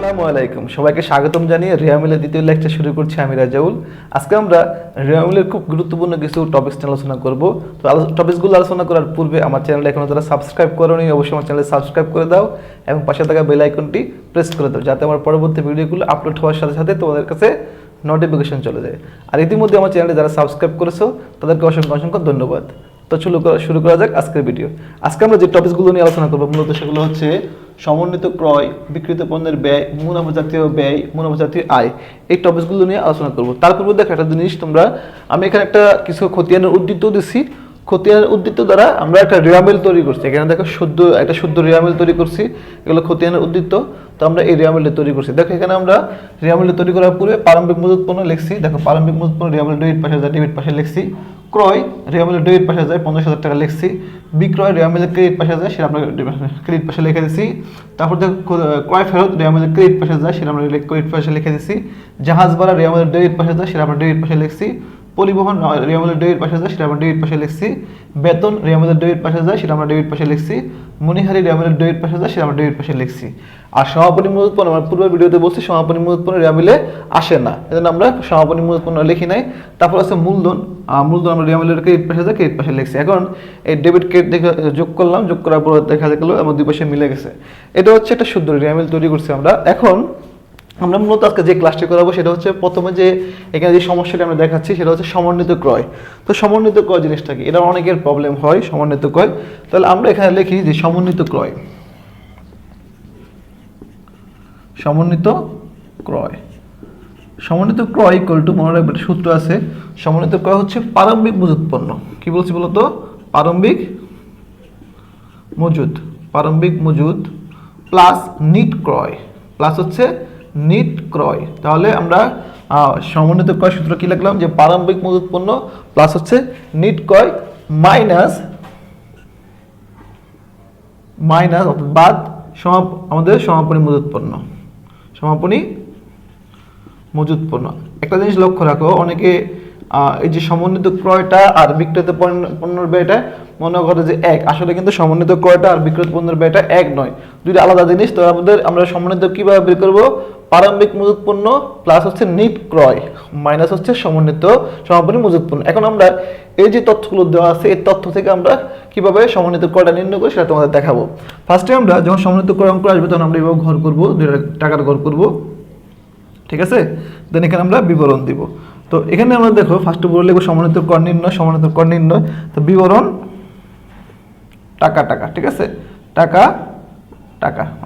আসসালামু আলাইকুম, সবাইকে স্বাগতম জানিয়ে রিয়ামিলের দ্বিতীয় লেকচার শুরু করছি। আমি রাজাউল। আজকে আমরা রিয়ামিলের খুব গুরুত্বপূর্ণ কিছু টপিকস নিয়ে আলোচনা করব। তো টপিকসগুলো আলোচনা করার পূর্বে আমার চ্যানেলটা এখনো যারা সাবস্ক্রাইব করোনি অবশ্যই আমার চ্যানেলে সাবস্ক্রাইব করে দাও এবং পাশে থাকা বেল আইকনটি প্রেস করে দাও, যাতে আমার পরবর্তী ভিডিওগুলো আপলোড হওয়ার সাথে সাথে তোমাদের কাছে নোটিফিকেশন চলে যায়। আর ইতিমধ্যে আমার চ্যানেলে যারা সাবস্ক্রাইব করেছো তাদেরকে অসংখ্য অসংখ্য ধন্যবাদ। তো শুরু করা যাক আজকের ভিডিও। আজকে আমরা যে টপিকসগুলো নিয়ে আলোচনা করবো মূলত সেগুলো হচ্ছে সমন্বিত ক্রয়, বিক্রিত পণ্যের ব্যয়, মুনাফা জাতীয় ব্যয়, মুনাফা জাতীয় আয়। এই টপিকসগুলো নিয়ে আলোচনা করবো। তার পূর্বে দেখো একটা জিনিস, আমি এখানে একটা কিছু খতিয়ানের উদ্ধৃত দিচ্ছি। খতিয়ানের উদ্ধৃত দ্বারা আমরা একটা রিয়ামিল তৈরি করছি। এখানে দেখো একটা শুদ্ধ রিয়ামিল তৈরি করছি। এগুলো খতিয়ানের উদ্ধৃত। তো আমরা এই রিয়ামিলটা তৈরি করছি। দেখো এখানে আমরা রিয়ামিলটা তৈরি করার পূর্বে প্রারম্ভিক মজুত পণ্য লিখছি। দেখো প্রারম্ভিক মজুত পণ্য রিয়ামিল ডেবিট পাশে যায়, ডেবিট পাশে লিখছি। ক্রয় রিয়ামিলের ডেবিট পাশে যায় 50,000 টাকা লিখছি। বিক্রয় রিয়ামিলের ক্রেডিট পাশে যায়, সেটা আমরা ক্রেডিট পাশে লিখে দিচ্ছি। তারপর দেখো ক্রয় ফেরত রিয়ামিলের ক্রেডিট পাশে যায়, সেটা আমরা ক্রেডিট পাশে লিখে দিচ্ছি। জাহাজ ভাড়া রিয়ামিলের ডেবিট পাশে যায়, সেটা আমরা ডেবিট পাশে লিখছি। পরিবহন রিয়ামিলের ডেবিট পাশে যায়, সেটা আমরা ডেবিট পাশে লিখছি। বেতন রিয়ামিলের ডেবিট পাশে যায়, সেটা আমরা ডেবিট পাশে লিখছি। মনিহারি রিয়ামিলের ডেবিট পাশে যায়, সেটা আমরা ডেবিট পাশে লিখছি। আর সমাপনী মজুত পণ্য আমার পূর্বের ভিডিওতে বলছি সমাপনী মজুত পণ্য রিয়ামিলে আসে না, এজন্য আমরা সমাপনী মজুত পণ্য লিখি নাই। তারপর আছে মূলধন। মূলধন আমরা রিয়ামিলের ক্রেডিট পাশে যায়, ক্রেডিট পাশে লিখছি। এখন এই ডেবিট ক্রেডিট যোগ করলাম, যোগ করার পর দেখা গেল আমার দুই পাশে মিলে গেছে। এটা হচ্ছে একটা শুদ্ধ রিয়ামিল তৈরি করছি আমরা। এখন আমরা মূলত আজকে যে ক্লাসটি করাবো সেটা হচ্ছে প্রথমে যে এখানে যে সমস্যাটা আমরা দেখাচ্ছি সেটা হচ্ছে সমন্বিত ক্রয়। তো সমন্বিত ক্রয় জিনিসটা কি, এটা অনেকের প্রবলেম হয় সমন্বিত ক্রয়। তাহলে আমরা এখানে লিখি যে সমন্বিত ক্রয়, সমন্বিত ক্রয়, সমন্বিত ক্রয় ইকুয়াল টু, মনে রাখবে একটা সূত্র আছে। সমন্বিত ক্রয় হচ্ছে প্রারম্ভিক মজুত পণ্য। কি বলছি বলতো? প্রারম্ভিক মজুদ প্লাস নিট ক্রয়, প্লাস হচ্ছে নিট ক্রয়। তাহলে আমরা সমন্বিত ক্রয় সূত্র কি লিখলাম, যে প্রারম্ভিক মজুত পণ্য প্লাস হচ্ছে নিট ক্রয় মাইনাস বাদ আমাদের সমাপনী মজুত পণ্য, সমাপনী মজুত পণ্য। একটা জিনিস লক্ষ্য রাখো, অনেকে এই যে সমন্বিত ক্রয়টা আর বিক্রিত পণ্যের ব্যয়টা মনে করে যে এক, আসলে কিন্তু সমন্বিত ক্রয়টা আর বিক্রিত পণ্যের ব্যয়টা এক নয়, দুইটা আলাদা জিনিস। তো আমরা সমন্বিত কিভাবে বের করবো? প্রারম্ভিক মজুত পণ্য প্লাস হচ্ছে নিট ক্রয় মাইনাস হচ্ছে সমাপনী মজুত পণ্য। এখন আমরা এই যে তথ্যগুলো দেওয়া আছে এই তথ্য থেকে আমরা কিভাবে সমন্বিত ক্রয়টা নির্ণয় করি সেটা তোমাদের দেখাবো। ফার্স্টে আমরা যখন সমন্বিত ক্রয় অঙ্ক আসবে তখন আমরা এভাবে ঘর করবো, টাকার ঘর করবো, ঠিক আছে? দেন এখানে আমরা বিবরণ দিব। তো এখানে আমরা দেখো ফার্স্ট বলে লিখবো সমন্বিত ক্রয় নির্ণয়, সমন্বিত ক্রয় নির্ণয়। তো বিবরণ টাকা, ঠিক আছে? টাকা,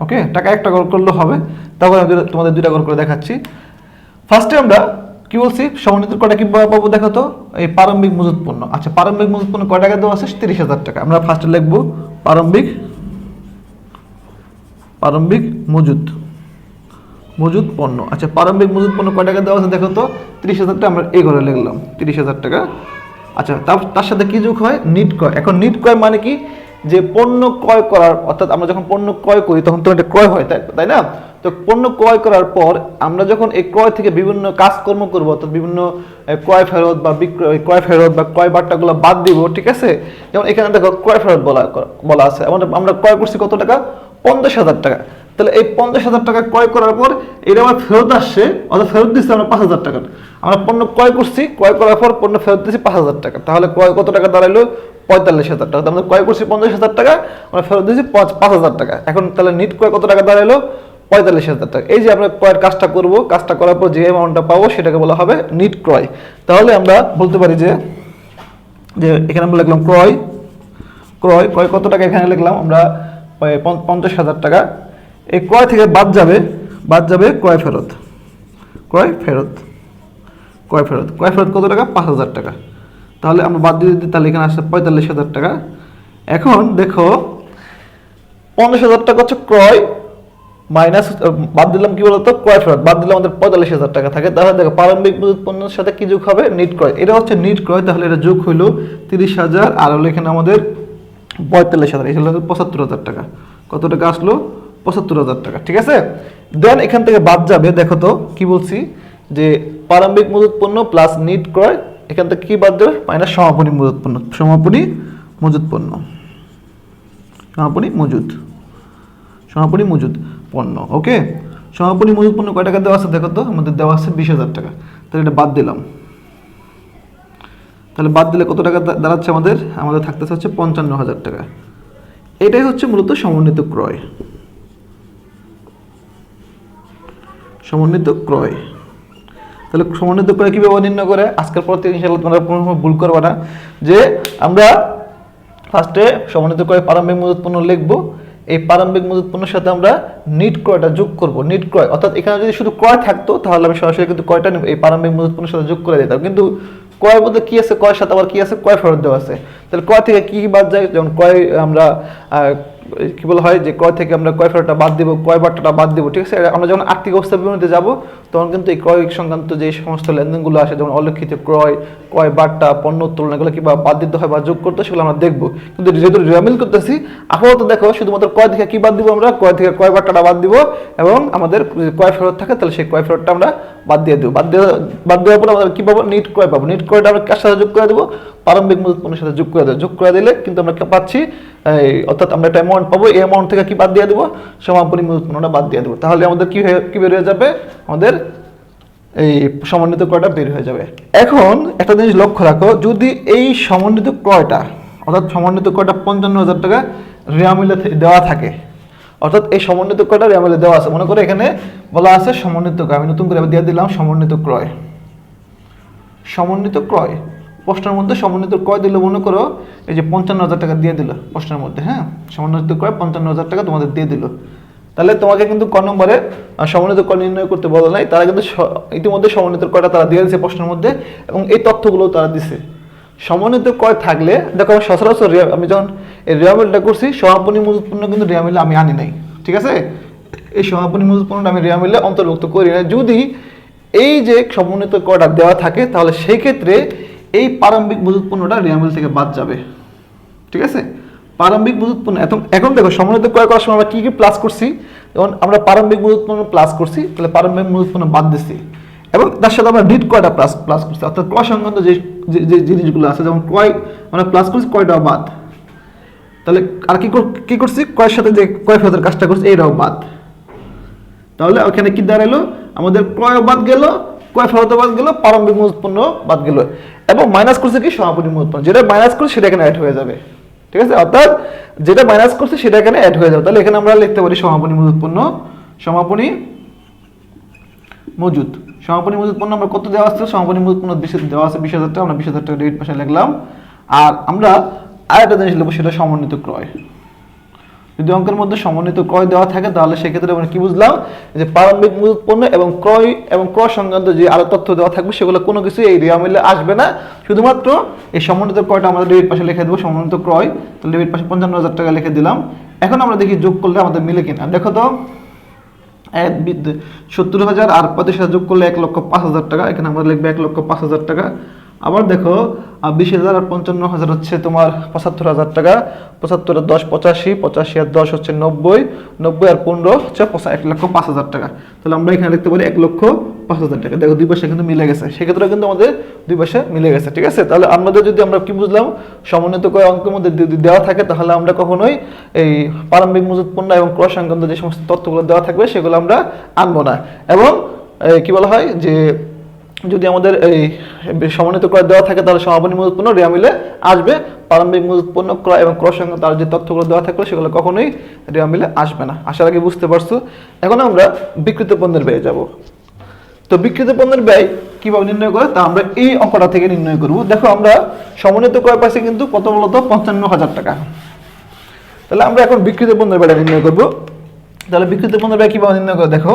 ওকে, টাকা একটা ঘর করলে হবে। তারপর আমি তোমাদের দুইটা ঘর করে দেখাচ্ছি। ফার্স্টে আমরা কি বলছি, সমন্বিত ক্রয়টা কি পাবো দেখো তো, এই প্রারম্ভিক মজুত পণ্য। আচ্ছা, প্রারম্ভিক মজুত পণ্য কয় টাকা দেওয়া আছে? 30,000 টাকা। আমরা ফার্স্টে লিখবো প্রারম্ভিক মজুত পণ্য। আচ্ছা, প্রারম্ভিক মজুত পণ্য কয় টাকা দেওয়া আছে দেখো তো? 30,000 টাকা। আমরা এই ঘরে লিখলাম 30,000 টাকা। আচ্ছা, তার সাথে কি যোগ হয়? নিট ক্রয়। এখন নিট ক্রয় মানে কি, যে পণ্য ক্রয় করার, অর্থাৎ আমরা যখন পণ্য ক্রয় করি তখন তো এটা ক্রয় হয়, তাই না? তো পণ্য ক্রয় করার পর আমরা যখন এই ক্রয় থেকে বিভিন্ন কাজকর্ম করবো, অর্থাৎ বিভিন্ন ক্রয় ফেরত বা ক্রয় বার্তাগুলো বাদ দিব, ঠিক আছে? যেমন এখানে দেখো ক্রয় ফেরত বলা আছে। আমরা ক্রয় করছি কত টাকা? 50,000 টাকা। তাহলে এই 50,000 টাকা ক্রয় করার পর এটা আমার ফেরত আসছে, অর্থাৎ ফেরত দিচ্ছি আমরা 5,000 টাকা। আমরা পণ্য ক্রয় করছি, ক্রয় করার পর পণ্য ফেরত দিচ্ছি 5,000 টাকা। তাহলে কত টাকা দাঁড়াইলো? 45,000 টাকা। আমরা ক্রয় করছি 50,000 টাকা, আমরা ফেরত দিচ্ছি 5,000 টাকা। এখন তাহলে নিট ক্রয় কত টাকা দাঁড়াইলো? 45,000 টাকা। এই যে আমরা ক্রয়ের কাজটা করব, কাজটা করার পর যে অ্যামাউন্টটা পাবো সেটাকে বলা হবে নিট ক্রয়। তাহলে আমরা বলতে পারি যে এখানে আমরা লিখলাম ক্রয় কত টাকা, এখানে লিখলাম আমরা 50,000 টাকা। এই ক্রয় থেকে বাদ যাবে ক্রয় ফেরত কত টাকা? 5,000 টাকা। তাহলে আমরা বাদ দিয়ে দিই, তাহলে এখানে আসছে 45,000 টাকা। এখন দেখো 50,000 টাকা হচ্ছে ক্রয় মাইনাস বাদ দিলাম কি বলতো? ক্রয় ফেরত বাদ দিলে আমাদের 45,000 টাকা থাকে। তাহলে দেখো প্রারম্ভিক মজুত পণ্যের সাথে কি যোগ হবে? নিট ক্রয়। এটা হচ্ছে নিট ক্রয়। তাহলে এটা যোগ হইলো 30,000 আর হলো এখানে আমাদের 45,000, এই হলো 75,000 টাকা। কত টাকা আসলো? 75,000 টাকা, ঠিক আছে? দেন এখান থেকে বাদ যাবে, দেখো তো কি বলছি, যে প্রারম্ভিক মজুত পণ্য প্লাস নিট ক্রয়, এখান থেকে কি বাদ যাবে? মাইনাস সমাপনী মজুত পণ্য, ওকে? সমাপনী মজুত পণ্য কয় টাকা দেওয়া আছে দেখো তো, আমাদের দেওয়া আছে 20,000 টাকা। তাহলে এটা বাদ দিলাম, তাহলে বাদ দিলে কত টাকা দাঁড়াচ্ছে আমাদের? আমাদের থাকতেছে হচ্ছে 55,000 টাকা। এটাই হচ্ছে মূলত সমন্বিত ক্রয়। সমন্বিত ক্রয়। তাহলে সমন্বিত ক্রয় কিভাবে নির্ণয় করে? আজকের পর থেকে ইনশাআল্লাহ তোমরা কোনো ভুল করবে না, যে আমরা ফার্স্টে সমন্বিত ক্রয় প্রারম্ভিক মজুত পণ্য লিখবো, এই প্রারম্ভিক মজুত পণ্যের সাথে আমরা নিট ক্রয়টা যোগ করব। নিট ক্রয় অর্থাৎ এখানে যদি শুধু ক্রয় থাকতো তাহলে আমি সরাসরি কিন্তু ক্রয়টা এই প্রারম্ভিক মজুত পণ্যের সাথে যোগ করে দিতাম, কিন্তু ক্রয়ের মধ্যে কি আছে, ক্রয়ের সাথে আবার কি আছে, ক্রয় ফেরত দেওয়া আছে। তাহলে ক্রয় থেকে কি বাদ যায়? যেমন ক্রয় আমরা কি বলা হয় যে ক্রয় থেকে আমরা ক্রয় ফেরতটা বাদ দিব, ক্রয় বার্তাটা বাদ দিব, ঠিক আছে। আমরা যখন আর্থিক অবস্থা বিবরণীতে যাব তখন কিন্তু এই ক্রয় সংক্রান্ত যে সমস্ত লেনদেনগুলো আসে, যেমন অলিখিত ক্রয়, ক্রয় বার্তা, পণ্য উত্তোলন, এগুলো কিংবা বাদ দিতে হয় বা যোগ করতে হয়, সেগুলো আমরা দেখবো। কিন্তু যেহেতু রিয়ামিল করতেছি, আপাতত দেখো শুধুমাত্র ক্রয় থেকে কি বাদ দিব? আমরা ক্রয় থেকে ক্রয় বার্তাটা বাদ দিব, এবং আমাদের ক্রয় ফেরত থাকে তাহলে সেই ক্রয় ফেরতটা আমরা বাদ দিয়ে দেবো। বাদ দেওয়ার পরে আমাদের কি পাবো? নিট ক্রয় পাবো। নিট ক্রয়টা আমরা কার সাথে যোগ করে দেবো? প্রারম্ভিক মজুত পণ্যের সাথে যোগ করে দেবো। যোগ করে দিলে কিন্তু আমরা পাচ্ছি অর্থাৎ আমরা একটা অ্যামাউন্ট পাবো, এই অ্যামাউন্ট থেকে কি বাদ দিয়ে দেবো? সমাপনী মজুত পণ্যটা বাদ দিয়ে দেবো। তাহলে আমাদের কি বের হয়ে যাবে? আমাদের এই সমন্বিত ক্রয়টা বের হয়ে যাবে। এখন একটা জিনিস লক্ষ্য রাখো, যদি এই সমন্বিত ক্রয়টা অর্থাৎ সমন্বিত ক্রয়টা 55,000 টাকা রিয়ামিলে দেওয়া থাকে, অর্থাৎ এই সমন্বিত ক্রয়টা রিয়ামিলে দেওয়া আছে, মনে করো এখানে বলা আছে সমন্বিত ক্রয়, আমি নতুন করে দিয়ে দিলাম সমন্বিত ক্রয়। সমন্বিত ক্রয় প্রশ্নের মধ্যে সমন্বিত ক্রয় দিল, মনে করো এই যে 55,000 টাকা দিয়ে দিল প্রশ্নের মধ্যে, হ্যাঁ সমন্বিত ক্রয় 55,000 টাকা তোমাদের দিয়ে দিল। তাহলে তোমাকে কিন্তু ক নম্বরে সমন্বিত ক্রয় নির্ণয় করতে বলা নাই, তারা কিন্তু ইতিমধ্যে সমন্বিত ক্রয়টা তারা দিয়ে দিয়েছে প্রশ্নের মধ্যে, এবং এই তথ্যগুলো তারা দিছে। সমন্বিত ক্রয় থাকলে দেখো সচরাচর আমি যখন এই রিয়ামিলটা করছি, সমাপনী মজুত পণ্য কিন্তু রিয়ামিলে আমি আনি নাই, ঠিক আছে। এই সমাপনী মজুত পণ্যটা আমি রিয়ামিলে অন্তর্ভুক্ত করি না। যদি এই যে সমন্বিত ক্রয়টা দেওয়া থাকে তাহলে সেই ক্ষেত্রে এই প্রারম্ভিক মজুত পণ্যটা রিয়ামিল থেকে বাদ যাবে, ঠিক আছে। প্রারম্ভিক মজুত পণ্য এখন দেখো সমন্বিত ক্রয় করার সময় আমরা কি কি প্লাস করছি, যেমন আমরা প্রারম্ভিক মজুত পণ্য প্লাস করছি, তাহলে প্রারম্ভিক মজুত পণ্য বাদ দিচ্ছি, এবং তার সাথে আমরা নিট ক্রয়টা প্লাস করছি, অর্থাৎ ক্রয় সংক্রান্ত যে জিনিসগুলো আছে, যেমন ক্রয় আমরা প্লাস করছি, ক্রয়টাও বাদ। তাহলে আর কি করছি? ক্রয়ের সাথে যে ক্রয় ফেরতের কাজটা করছি এইটাও বাদ। তাহলে ওখানে কি দাঁড়ালো? আমাদের ক্রয় বাদ গেল, ক্রয় ফেরত বাদ গেল, প্রারম্ভিক মজুত পণ্য বাদ গেল, এবং মাইনাস করছে কি? সমাপনী মজুত পণ্য। যেটা মাইনাস করছে সেটা এখানে অ্যাড হয়ে যাবে, ঠিক আছে। অর্থাৎ যেটা মাইনাস করছে সেটা এখানে অ্যাড হয়ে যাবে। তাহলে এখানে আমরা লিখতে পারি সমাপনী মজুত পণ্য। সমাপনী মজুত পণ্য আমরা কত দেওয়া আছে? সমাপনী মজুত পণ্য দেওয়া আছে 20,000 টাকা, আমরা 20,000 টাকা ডেবিট পাশে লিখলাম। আর আমরা আরেকটা জিনিস লিখবো, সেটা সমন্বিত ক্রয়। যদি অঙ্কের মধ্যে সমন্বিত ক্রয় দেওয়া থাকে তাহলে সেক্ষেত্রে আমরা কি বুঝলাম, যে প্রারম্ভিক মজুত পণ্য এবং ক্রয় সংক্রান্ত যে আরো তথ্য দেওয়া থাকবে সেগুলো কোনো কিছু এই রিয়ামিলে আসবে না, শুধুমাত্র এই সমন্বিত ক্রয়টা আমরা ডেবিট পাশে লিখে দেবো। সমন্বিত ক্রয়, তাহলে ডেবিট পাশে 55,000 টাকা লিখে দিলাম। এখন আমরা দেখি যোগ করলে আমাদের মিলে কিনা। দেখো তো 70,000 আর 35,000 যোগ করলে 1,05,000 টাকা, এখানে আমরা লিখবো 1,05,000 টাকা। আবার দেখো 20,000 আর 55,000 হচ্ছে তোমার 75,000 টাকা, 75 আর 10 85, 85 আর 10 হচ্ছে 90, 90 আর 15 হচ্ছে 1,05,000 টাকা। তাহলে আমরা এখানে লিখতে পারি 1,05,000 টাকা। দেখো দুই পাশে কিন্তু মিলে গেছে, সেক্ষেত্রে কিন্তু আমাদের দুই পাশে মিলে গেছে, ঠিক আছে। তাহলে আমাদের যদি আমরা কি বুঝলাম, সমন্বিত ক্রয় অঙ্কের মধ্যে যদি দেওয়া থাকে তাহলে আমরা কখনোই এই প্রারম্ভিক মজুত পণ্য এবং ক্রয় সংক্রান্ত যে সমস্ত তথ্যগুলো দেওয়া থাকবে সেগুলো আমরা আনবো না। এবং কি বলা হয় যে যদি আমাদের এই সমন্বিত ক্রয় দেওয়া থাকে তাহলে সমাপনী মজুত পণ্য রিয়ামিলে আসবে, প্রারম্ভিক মজুত পণ্য ক্রয় এবং ক্রয় সংক্রান্ত তার যে তথ্যগুলো দেওয়া থাকবে সেগুলো কখনোই রিয়ামিলে আসবে না। আশা রাখি বুঝতে পারছো। এখন আমরা বিক্রিত পণ্যের ব্যয়ে যাব। তো বিক্রিত পণ্যের ব্যয় কিভাবে নির্ণয় করে তা আমরা এই অঙ্কটা থেকে নির্ণয় করব। দেখো আমরা সমন্বিত ক্রয় পাইছি কিন্তু কত বলতো? 55,000 টাকা। তাহলে আমরা এখন বিক্রিত পণ্যের ব্যয়টা নির্ণয় করব। তাহলে বিক্রিত পণ্যের ব্যয় কিভাবে নির্ণয় করে? দেখো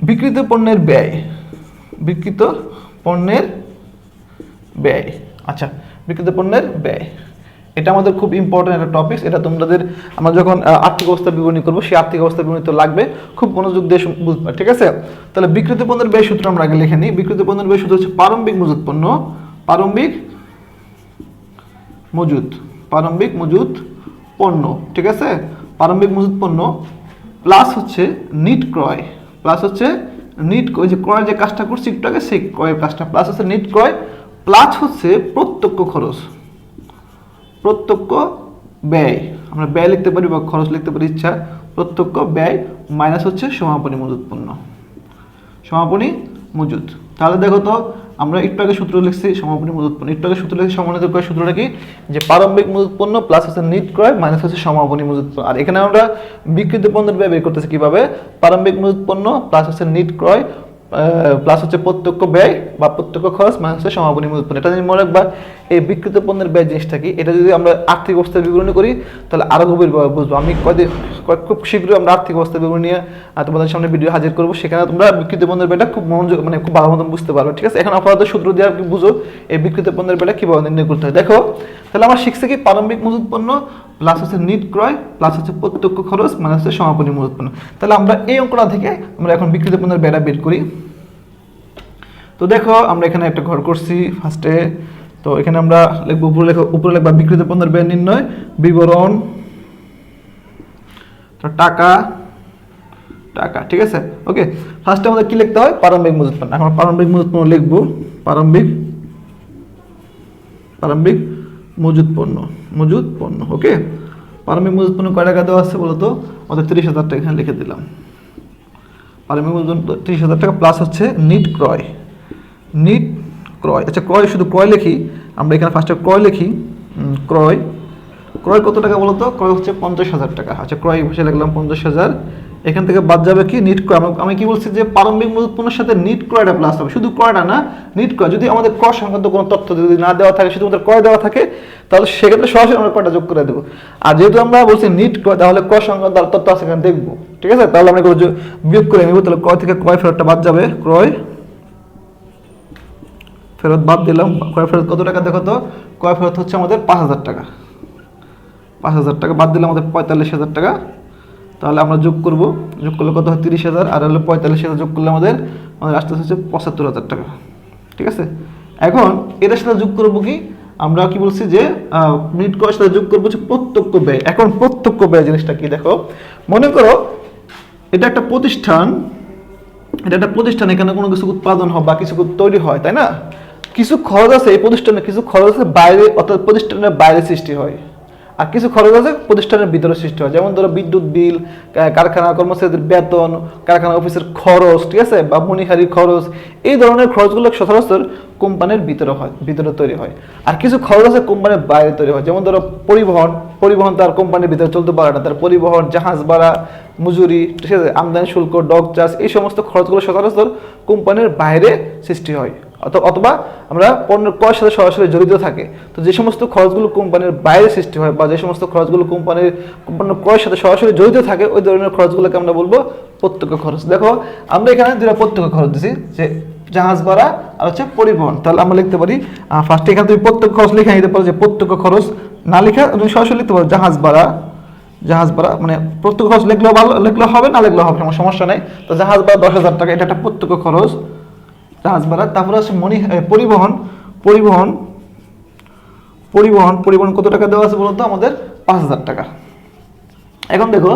বিক্রিত পণ্যের ব্যয়, বিক্রিত পণ্যের ব্যয়, আচ্ছা বিক্রিত পণ্যের ব্যয়, এটা আমাদের খুব ইম্পর্টেন্ট একটা টপিক। এটা তোমাদের আমরা যখন আর্থিক অবস্থা বিবরণী করবো সেই আর্থিক অবস্থা বিবরণী তো লাগবে, খুব মনোযোগ দিয়ে বুঝবে, ঠিক আছে। তাহলে বিক্রিত পণ্যের ব্যয় সূত্র আমরা আগে লিখে নিই। বিক্রিত পণ্যের ব্যয় সূত্র হচ্ছে প্রারম্ভিক মজুত পণ্য, প্রারম্ভিক মজুত পণ্য, ঠিক আছে। প্রারম্ভিক মজুত পণ্য প্লাস হচ্ছে নিট ক্রয়, প্লাস হচ্ছে নিট ওই যে ক্রয় যে কাজটা করছি একটু আগে সেই ক্রয়ের কাজটা, প্লাস হচ্ছে নিট ক্রয়, প্লাস হচ্ছে প্রত্যক্ষ খরচ, প্রত্যক্ষ ব্যয়, আমরা ব্যয় লিখতে পারি বা খরচ লিখতে পারি ইচ্ছা প্রত্যক্ষ ব্যয় মাইনাস হচ্ছে সমাপনী মজুত পণ্য, সমাপনী মজুদ। তাহলে দেখো তো আমরা একটু আগে সূত্র লিখছি সমাপনী মজুত পণ্য, একটু আগে সূত্র লিখছি সমাপনী ক্রয় সূত্রটা কি, যে প্রারম্ভিক মজুত পণ্য প্লাস হচ্ছে নিট ক্রয় মাইনাস হচ্ছে সমাপনী মজুত পণ্য। আর এখানে আমরা বিক্রিত পণ্যের ব্যয় বের করতেছি কিভাবে, প্রারম্ভিক মজুত পণ্য প্লাস হচ্ছে নিট ক্রয় প্লাস হচ্ছে প্রত্যক্ষ ব্যয় বা প্রত্যক্ষ খরচ মাইনাস হচ্ছে সমাপনী মজুত পণ্য। এটা যদি মনে রাখবা এই বিক্রিত পণ্যের ব্যয় জিনিসটা কি, এটা যদি আমরা আর্থিক অবস্থার বিবরণী করি তাহলে আরো গভীরভাবে বুঝবো। আমি খুব শীঘ্রই আমরা আর্থিক অবস্থার বিবরণী নিয়ে তোমাদের সামনে ভিডিও হাজির করবো, সেখানে তোমরা বিক্রিত পণ্যের ব্যয়টা খুব মনোযোগ মানে খুব ভালো মতন বুঝতে পারবে, ঠিক আছে। এখন আপাতত সূত্র দিয়ে বুঝো এই বিক্রিত পণ্যের ব্যয়টা কিভাবে নির্ণয় করতে হয়। দেখো তাহলে আমরা শিখছি কি প্রারম্ভিক মজুত পণ্য প্লাস হচ্ছে নিট ক্রয় প্লাস হচ্ছে প্রত্যক্ষ খরচ মাইনাস হচ্ছে সমাপনী মজুত পণ্য। তাহলে আমরা এই অঙ্কটা থেকে আমরা এখন বিক্রিত পণ্যের ব্যয়টা বের করি। তো দেখো আমরা এখানে একটা ঘর করছি ফার্স্টে, তো এখানে আমরা লিখবো উপরে লিখবা বিক্রিত পণ্যের ব্যয় নির্ণয় বিবরণ, তো টাকা, ঠিক আছে। ওকে, ফার্স্টে আমাদের কি লিখতে হয়, প্রারম্ভিক মজুত পণ্য। এখন প্রারম্ভিক মজুত পণ্য লিখবো, প্রারম্ভিক মজুত পণ্য। ওকে, প্রারম্ভিক মজুত পণ্য কয় টাকা দেওয়া আছে বলতো, আমাদের 30,000 টাকা এখানে লিখে দিলাম। প্রারম্ভিক মজুত 30,000 টাকা প্লাস হচ্ছে নিট ক্রয়, আচ্ছা ক্রয় শুধু ক্রয় লিখি আমরা এখানে ফার্স্টে ক্রয় লিখি, ক্রয় কত টাকা বলতো, ক্রয় হচ্ছে 50,000 টাকা। আচ্ছা ক্রয় ভাষায় লিখলাম 50,000, এখান থেকে বাদ যাবে কি নিট ক্রয়। আমি কি বলছি যে প্রারম্ভিক মজুত পণ্যের সাথে নিট ক্রয়টা প্লাস হবে, শুধু ক্রয়টা না নিট ক্রয়। যদি আমাদের ক্রয় সংক্রান্ত কোনো তথ্য যদি না দেওয়া থাকে, শুধু আমাদের ক্রয় দেওয়া থাকে, তাহলে সেক্ষেত্রে সরাসরি আমরা ক্রয়টা যোগ করে দেবো। আর যেহেতু আমরা বলছি নিট ক্রয়, তাহলে ক্রয় সংক্রান্ত তথ্য আছে এখানে দেখবো, ঠিক আছে। তাহলে আমরা এগুলো বিয়োগ করে নেবো, তাহলে ক্রয় থেকে ক্রয় ফেরতটা বাদ যাবে, ক্রয় ফেরত বাদ দিলাম। ক্রয় ফেরত কত টাকা দেখো তো, ক্রয় ফেরত হচ্ছে আমাদের 5,000 টাকা, 5,000 টাকা বাদ দিলে আমাদের 45,000 টাকা। তাহলে আমরা যোগ করলে কত হয় 30,000, আর হলো 45,000 যোগ করলে আমাদের আসতে হচ্ছে 75,000 টাকা, ঠিক আছে। এখন এটার সাথে যোগ করবো কি, আমরা কি বলছি যে মিনিট ক্রয়ের সাথে যোগ করবো হচ্ছে প্রত্যক্ষ ব্যয়। এখন প্রত্যক্ষ ব্যয় জিনিসটা কি দেখো, মনে করো এটা একটা প্রতিষ্ঠান, এখানে কোনো কিছু উৎপাদন হয় বা কিছু তৈরি হয়, তাই না। কিছু খরচ আছে এই প্রতিষ্ঠানে, কিছু খরচ আছে বাইরে, অর্থাৎ প্রতিষ্ঠানের বাইরে সৃষ্টি হয়, আর কিছু খরচ আছে প্রতিষ্ঠানের ভিতরে সৃষ্টি হয়। যেমন ধরো বিদ্যুৎ বিল, কারখানা কর্মচারীদের বেতন, কারখানা অফিসের খরচ, ঠিক আছে, বা মনিহারি খরচ, এই ধরনের খরচগুলো সচরাচর কোম্পানির ভিতরে তৈরি হয়। আর কিছু খরচ আছে কোম্পানির বাইরে তৈরি হয়। যেমন ধরো পরিবহন তার কোম্পানির ভিতরে চলতে পারে না, তার পরিবহন, জাহাজ ভাড়া, মজুরি, ঠিক আছে, আমদানি শুল্ক, ডক চার্জ, এই সমস্ত খরচগুলো সচরাচর কোম্পানির বাইরে সৃষ্টি হয়, অথবা আমরা পণ্যের ক্রয়ের সাথে সরাসরি জড়িত থাকে। তো যে সমস্ত খরচগুলো কোম্পানির বাইরে সৃষ্টি হয় বা যে সমস্ত খরচগুলো কোম্পানির পণ্য ক্রয়ের সাথে সরাসরি জড়িত থাকে, ওই ধরনের খরচগুলোকে আমরা বলবো প্রত্যক্ষ খরচ। দেখো আমরা এখানে দুটো প্রত্যক্ষ খরচ দিচ্ছি, যে জাহাজ ভাড়া আর হচ্ছে পরিবহন। তাহলে আমরা লিখতে পারি ফার্স্টে এখানে তুমি প্রত্যক্ষ খরচ লিখে নিতে পারো, যে প্রত্যক্ষ খরচ না লিখে তুমি সরাসরি লিখতে পারো জাহাজ ভাড়া, মানে প্রত্যক্ষ খরচ লিখলেও ভালো, লিখলেও হবে, না লিখলেও হবে, আমার সমস্যা নেই। তো জাহাজ ভাড়া 10,000 টাকা, এটা একটা প্রত্যক্ষ খরচ, জাহাজ ভাড়া। তারপরে আছে পরিবহন কত টাকা দেওয়া আছে বলতো, আমাদের 5,000 টাকা। এখন দেখো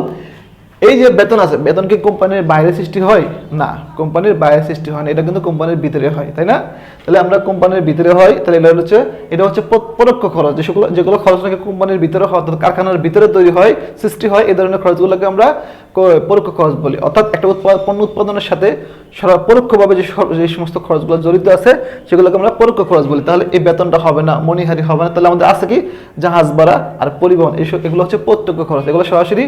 এই যে বেতন আছে, বেতন কি কোম্পানির বাইরে সৃষ্টি হয়? না, কোম্পানির বাইরে সৃষ্টি হয় না, এটা কিন্তু কোম্পানির ভিতরে হয়, তাই না। তাহলে আমরা কোম্পানির ভিতরে হয়, তাহলে এটা হচ্ছে পরোক্ষ খরচ, যেগুলো খরচ নাকি কোম্পানির ভিতরে হয়, অর্থাৎ কারখানার ভিতরে তৈরি হয়, সৃষ্টি হয়, এই ধরনের খরচগুলোকে আমরা পরোক্ষ খরচ বলি। অর্থাৎ একটা পণ্য উৎপাদনের সাথে পরোক্ষভাবে যে সমস্ত খরচগুলো জড়িত আছে সেগুলোকে আমরা পরোক্ষ খরচ বলি। তাহলে এই বেতনটা হবে না, মনিহারি হবে না, তাহলে আমাদের আছে কি জাহাজ ভাড়া আর পরিবহন, এগুলো হচ্ছে প্রত্যক্ষ খরচ। এগুলো সরাসরি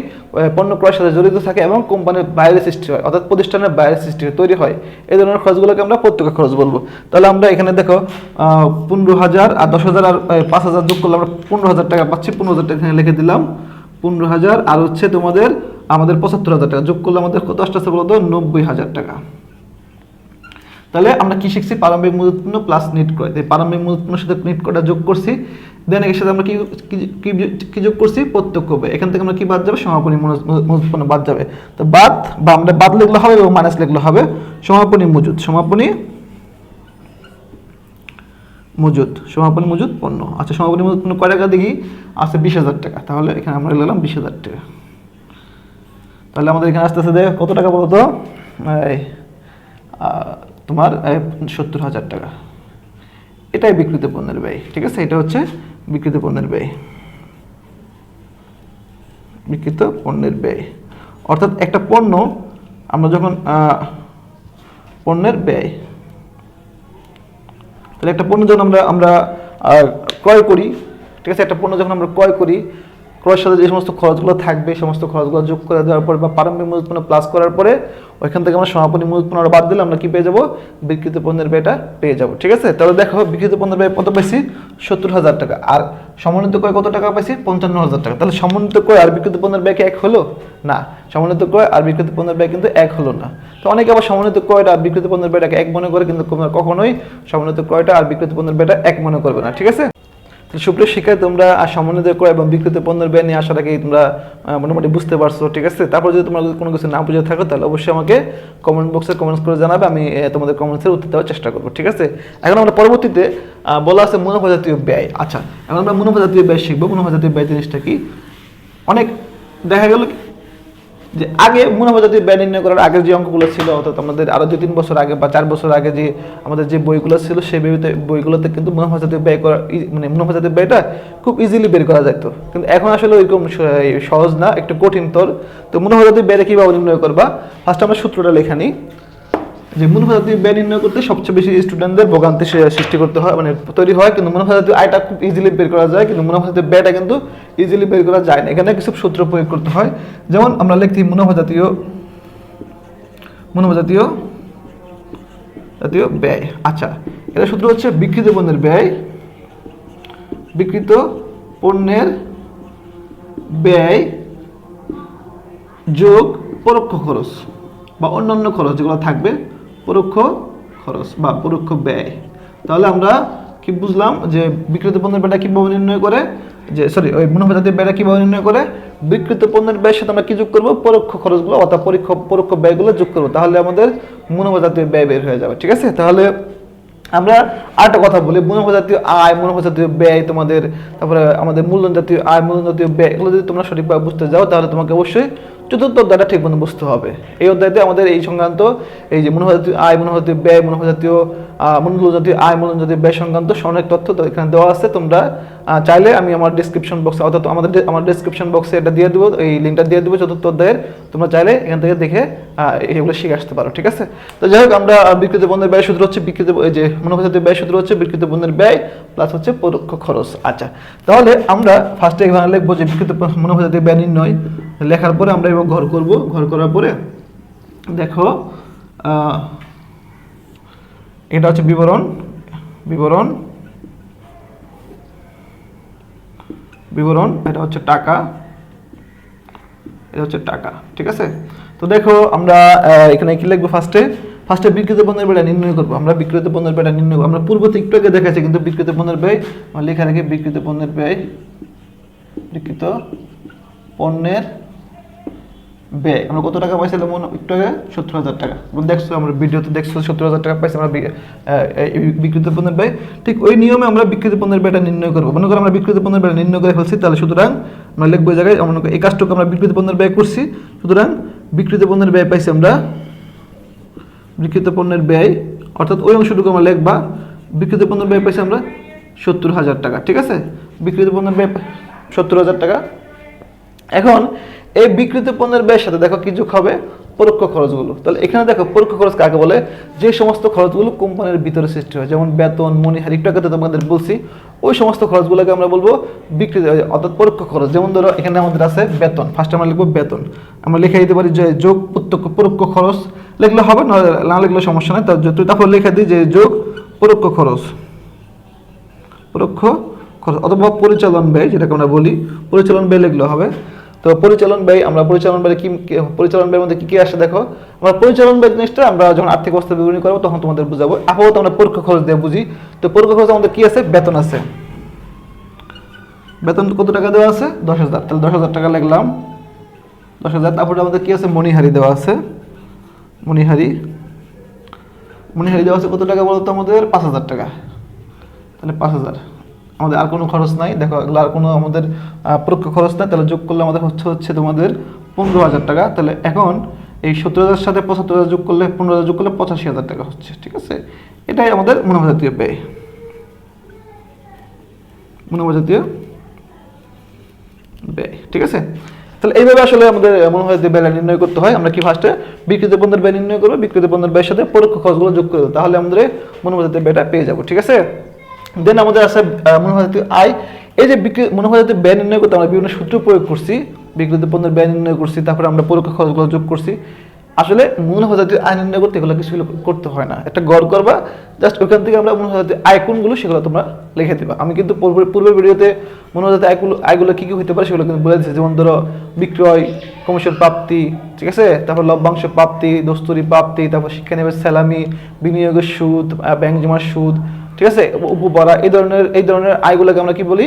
পণ্য ক্রয়ের সাথে জড়িত থাকে এবং কোম্পানির বাইরে সৃষ্টি হয়, অর্থাৎ প্রতিষ্ঠানের বাইরে সৃষ্টি হয়, তৈরি হয়, এই ধরনের খরচগুলোকে আমরা প্রত্যক্ষ খরচ বলবো। তাহলে আমরা এখানে দেখো 15,000 আর 10,000 আর 5,000 যোগ করলে আমরা 15,000 টাকা পাচ্ছি। 15,000 টাকা এখানে লিখে দিলাম, 15,000 আর হচ্ছে আমাদের 75,000 টাকা যোগ করলে আমাদের কত আসছে বলতো, 90,000 টাকা। তাহলে আমরা কি শিখছি, প্রারম্ভিক মজুত পণ্য প্লাস নিট ক্রয়। প্রারম্ভিক মজুত পণ্যের সাথে নিট ক্রয়টা যোগ করছি, দেন এর সাথে আমরা কি যোগ করছি, প্রত্যক্ষ ব্যয়। এখান থেকে আমরা কি বাদ যাবে, সমাপনী মজুত পণ্য বাদ যাবে। তো আমরা বাদ লিখলে হবে এবং মাইনাস লিখলে হবে সমাপনী মজুত পণ্য। আচ্ছা সমাপনী মজুত পণ্য কয় টাকা দেখি, আছে 20,000 টাকা। তাহলে এখানে আমরা লিখলাম 20,000 টাকা। তাহলে আমাদের এখানে আসতেছে দেখ কত টাকা বলতো, তোমার 70,000 টাকা। এটাই বিক্রিত পণ্যের ব্যয়, ঠিক আছে, এটা হচ্ছে বিক্রিত পণ্যের ব্যয়। অর্থাৎ একটা পণ্য আমরা যখন পণ্যের ব্যয়, তাহলে একটা পণ্য যখন আমরা ক্রয় করি, ঠিক আছে, একটা পণ্য যখন আমরা ক্রয় করি, ক্রয়ের সাথে যে সমস্ত খরচগুলো থাকবে সমস্ত খরচগুলো যোগ করে দেওয়ার পর বা প্রারম্ভিক মজুত পণ্য প্লাস করার পরে ওইখান থেকে আমরা সমাপনী মজুত পণ্য বাদ দিলে আমরা কি পেয়ে যাবো, বিক্রিত পণ্যের ব্যয়টা পেয়ে যাবো। ঠিক আছে, তাহলে দেখো বিক্রিত পণ্যের ব্যয় কত পাইছি, 70,000 টাকা, আর সমন্বিত ক্রয় কত টাকা পাইছি, 55,000 টাকা। তাহলে সমন্বিত ক্রয় আর বিক্রিত পণ্যের ব্যয় কি এক হলো না? সমন্বিত ক্রয় আর বিক্রিত পণ্যের ব্যয় কিন্তু এক হলো না। তো অনেকে আবার সমন্বিত ক্রয়টা আর বিক্রিত পণ্যের ব্যয়টাকে এক মনে করে, কিন্তু কখনোই সমন্বিত ক্রয়টা আর বিক্রিত পণ্যের ব্যয়টা এক মনে করবে না। ঠিক আছে, সুপ্রিয় শিক্ষার্থী, তোমরা সমন্বিত ক্রয় এবং বিক্রিত পণ্যের ব্যয় নিয়ে আসার আগে তোমরা মোটামুটি বুঝতে পারছো। ঠিক আছে, তারপর যদি তোমরা কোনো কিছু না বুঝে থাকো তাহলে অবশ্যই আমাকে কমেন্ট বক্সে কমেন্টস করে জানাবে, আমি তোমাদের কমেন্টসের উত্তর দেওয়ার চেষ্টা করবো। ঠিক আছে, এখন আমরা পরবর্তীতে বলা আছে মুনাফা জাতীয় ব্যয়। আচ্ছা, এখন আমরা মুনাফা জাতীয় ব্যয় শিখবো। মুনাফা জাতীয় ব্যয় জিনিসটা কি? অনেক দেখা গেল যে আগে মুনাফা জাতীয় ব্যয় নির্ণয় করার আগের যে অঙ্কগুলো ছিল, অর্থাৎ আমাদের আরো 2-3 বছর আগে বা 4 বছর আগে যে আমাদের যে বইগুলো ছিল, সেই বইগুলোতে কিন্তু মুনাফা জাতীয় ব্যয় করা মানে মুনাফা জাতীয় ব্যয়টা খুব ইজিলি বের করা যেত, কিন্তু এখন আসলে ওইরকম সহজ না, একটু কঠিনতর। তো মুনাফা জাতীয় ব্যয়টা কিভাবে নির্ণয় করবা? ফার্স্ট আমরা সূত্রটা লেখা নিই যে মুনাফা জাতীয় ব্যয় নির্ণয় করতে সবচেয়ে বেশি স্টুডেন্টদের ভোগান্তি সৃষ্টি করতে হয়, মানে তৈরি হয়। কিন্তু মুনাফা জাতীয় আয়টা খুব ইজিলি বের করা যায়, কিন্তু মুনাফা জাতীয় ব্যয়টা কিন্তু ইজিলি বের করা যায় না। এখানে কিছু সূত্র প্রয়োগ করতে হয়। যেমন আমরা লিখছি মুনাফা জাতীয় ব্যয়। আচ্ছা, এটা সূত্র হচ্ছে বিক্রিত পণ্যের ব্যয়, বিক্রিত পণ্যের ব্যয় যোগ পরোক্ষ খরচ বা অন্যান্য খরচ যেগুলো থাকবে, পরোক্ষ খরচ বা পরোক্ষ ব্যয়। তাহলে আমরা কি বুঝলাম যে বিক্রিত পণ্যের ব্যয়টা কিভাবে নির্ণয় করে, যে সরি ওই মুনাফা জাতীয় ব্যয়টা কিভাবে নির্ণয় করে, বিক্রিত পণ্যের ব্যয়ের সাথে আমরা কি যোগ করবো, পরোক্ষ খরচগুলো অর্থাৎ পরোক্ষ ব্যয়গুলো যোগ করবো, তাহলে আমাদের মুনাফা জাতীয় ব্যয় বের হয়ে যাবে। ঠিক আছে, তাহলে আমরা আরেকটা কথা বলি, মুনাফা জাতীয় আয়, মুনাফা জাতীয় ব্যয়, তোমাদের তারপরে আমাদের মূলধন জাতীয় আয়, মূলধন জাতীয় ব্যয়, এগুলো যদি তোমরা সঠিকভাবে বুঝতে যাও তাহলে তোমাকে অবশ্যই চতুর্থ অধ্যায়টা ঠিক মতো বুঝতে হবে। এই অধ্যায়তে আমাদের এই সংক্রান্ত এই যে মুনাফা জাতীয় আয়, মুনাফা জাতীয় ব্যয়, মুনাফা জাতীয় মূলধন জাতীয় আয়, মূলধন জাতীয় ব্যয় সংক্রান্ত অনেক তথ্য তো এখানে দেওয়া আছে। তোমরা চাইলে আমি আমার ডিসক্রিপশন বক্সে অর্থাৎ আমার ডিসক্রিপশন বক্সে এটা দিয়ে দেবো, এই লিঙ্কটা দিয়ে দেবো চতুর্থ অধ্যায়ের। তোমরা চাইলে এখান থেকে দেখে এগুলো শিখে আসতে পারো। ঠিক আছে, তো যাই হোক, আমরা বিক্রিত পণ্যের ব্যয় সূত্র হচ্ছে এই যে মুনাফা জাতীয় ব্যয় সূত্র হচ্ছে বিক্রিত পণ্যের ব্যয় প্লাস হচ্ছে পরোক্ষ খরচ। আচ্ছা, তাহলে আমরা ফার্স্টে এখানে লিখবো যে বিক্রিত মুনাফা জাতীয় ব্যয় নির্ণয়। লেখার পরে আমরা এবং ঘর করব, ঘর করার পরে দেখো এটা হচ্ছে বিবরণ, এটা হচ্ছে টাকা, ঠিক আছে। তো দেখো আমরা এখানে কি লিখবো, ফার্স্টে বিক্রিত পণ্যের ব্যয়টা নির্ণয় করবো। আমরা বিক্রিত পণ্যের ব্যয়টা নির্ণয় করবো, আমরা পূর্বতে একটু আগে দেখাচ্ছি, কিন্তু বিক্রিত পণ্যের ব্যয় আমরা লেখা রাখি, বিক্রিত পণ্যের ব্যয় আমরা কত টাকা পাইছিলাম একটু আগে, 70,000 টাকা। দেখছো আমরা ভিডিওতে দেখছো 70,000 টাকা পাইছি আমরা বিক্রিত পণ্যের ব্যয়। ঠিক ওই নিয়মে আমরা বিক্রিত পণ্যের ব্যয়টা নির্ণয় করবো। মনে করো আমরা বিক্রিত পণ্যের ব্যয় নির্ণয় করে ফেলছি, তাহলে সুতরাং আমরা লিখবো এই জায়গায় এই কাজটুকু আমরা বিক্রিত পণ্যের ব্যয় করছি, সুতরাং বিক্রিত পণ্যের ব্যয় পাইছি আমরা, বিক্রিত পণ্যের ব্যয় অর্থাৎ ওই অংশটুকু আমরা লিখবা, বিক্রিত পণ্যের ব্যয় পাইছি আমরা 70,000 টাকা। ঠিক আছে, বিক্রিত পণ্যের ব্যয় 70,000 টাকা। এখন এই বিক্রিত পণ্যের ব্যয়ের সাথে দেখো কি যোগ হবে, পরোক্ষ খরচগুলো। তাহলে এখানে দেখো পরোক্ষ খরচ কাকে বলে, যে সমস্ত খরচগুলো কোম্পানির ভিতরে সৃষ্টি হয়, যেমন বেতন, মনিহারি, একটু আগে তোমাদের বলছি, ওই সমস্ত খরচগুলোকে আমরা বলবো বিক্রিত অর্থাৎ পরোক্ষ খরচ। যেমন ধরো এখানে আমাদের আছে বেতন, ফার্স্ট আমরা লিখবো বেতন, আমরা লিখে দিতে পারি যে যোগ পরোক্ষ খরচ লিখলে হবে, না লিখলে সমস্যা নেই। তারপর লিখে দিই যে যোগ পরোক্ষ খরচ অথবা পরিচালন ব্যয়, যেটাকে আমরা বলি পরিচালন ব্যয় লিখলে হবে। তো পরিচালন ব্যয়, আমরা পরিচালন ব্যয়ের মধ্যে কি কি আসে দেখো, আমরা পরিচালন ব্যয় জিনিসটা আমরা যখন আর্থিক অবস্থা বিবরণী করবো তখন তোমাদের বুঝাবো। আপাতত আমরা পরোক্ষ খরচ দিয়ে বুঝি। তো পরোক্ষ খরচ আমাদের কি আছে, বেতন আছে, বেতন কত টাকা দেওয়া আছে, 10,000, তাহলে 10,000 টাকা লিখলাম, 10,000। তারপরে আমাদের কি আছে, মনিহারি দেওয়া আছে, মনিহারি দেওয়া আছে কত টাকা বলতো আমাদের, 5,000 টাকা, তাহলে 5,000। আমাদের আর কোনো খরচ নাই, দেখো এগুলো আর কোনো আমাদের পরোক্ষ খরচ নাই, তাহলে যোগ করলে আমাদের হচ্ছে তোমাদের 15,000 টাকা। তাহলে এখন এই 70,000 সাথে 75,000 যোগ করলে 15,000 যোগ করলে 85,000 টাকা হচ্ছে। ঠিক আছে, এটাই আমাদের মুনাফা জাতীয় ব্যয়, ঠিক আছে। তাহলে এইভাবে আসলে আমাদের মনোভাজাতীয় ব্যয় নির্ণয় করতে হয়। আমরা কি ফার্স্টে বিক্রিত পণ্যের ব্যয় নির্ণয় করবো, বিক্রিত পণ্যের ব্যয়ের সাথে পরোক্ষ খরচগুলো যোগ করবো, তাহলে আমাদের মনোভাজাতীয় ব্যয়টা পেয়ে যাবো। ঠিক আছে, দেন আমাদের আছে মনোভাজাতীয় আয়। এই যে মনোভাজাতীয় ব্যয় নির্ণয় করতে আমরা বিভিন্ন সূত্র প্রয়োগ করছি, বিক্রিত পণ্যের ব্যয় নির্ণয় করছি, তারপরে আমরা পরোক্ষ খরচগুলো যোগ করছি। আসলে মনোভাজাতীয় আয় নির্ণয় করতে এগুলো কিছু করতে হয় না, একটা গড় করবা, জাস্ট ওইখান থেকে আমরা মনোভাজাতীয় আয় কোনগুলো সেগুলো তোমরা লিখে দিবা। আমি কিন্তু পূর্বের ভিডিওতে মনোভাজাতীয় আয়গুলো কী কী হতে পারে সেগুলো কিন্তু বলে দিচ্ছি, যেমন ধরো বিক্রয়, কমিশন প্রাপ্তি, ঠিক আছে, তারপর লভ্যাংশ প্রাপ্তি, দস্তুরি প্রাপ্তি, তারপর শিক্ষানিবেশ স্যালামি, বিনিয়োগের সুদ, ব্যাংক জমার সুদ, ঠিক আছে, উপপরা, এই ধরনের আয়গুলোকে আমরা কি বলি,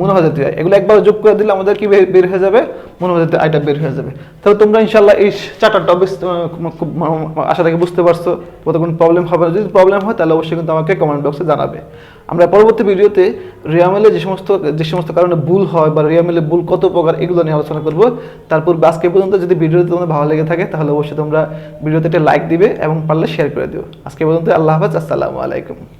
মনোভাজাতীয় আয়। এগুলো একবার যোগ করে দিলে আমাদের কি বের হয়ে যাবে, মনোভাজাতীয় আয়টা বের হয়ে যাবে। তাহলে তোমরা ইনশাল্লাহ এই 4টা টপিক খুব আশা থেকে বুঝতে পারছো, তোমাদের কোনো প্রবলেম হবে না। যদি প্রবলেম হয় তাহলে অবশ্যই কিন্তু আমাকে কমেন্ট বক্সে জানাবে। আমরা পরবর্তী ভিডিওতে রিয়ামেলে যে সমস্ত কারণে ভুল হয় বা রিয়ামেলে ভুল কত প্রকার এগুলো নিয়ে আলোচনা করবো। তারপর আজকে পর্যন্ত যদি ভিডিওতে তোমাদের ভালো লেগে থাকে তাহলে অবশ্যই তোমরা ভিডিওতে একটা লাইক দিবে এবং পারলে শেয়ার করে দিও। আজকে পর্যন্ত আল্লাহ হাফেজ, আসসালামু আলাইকুম।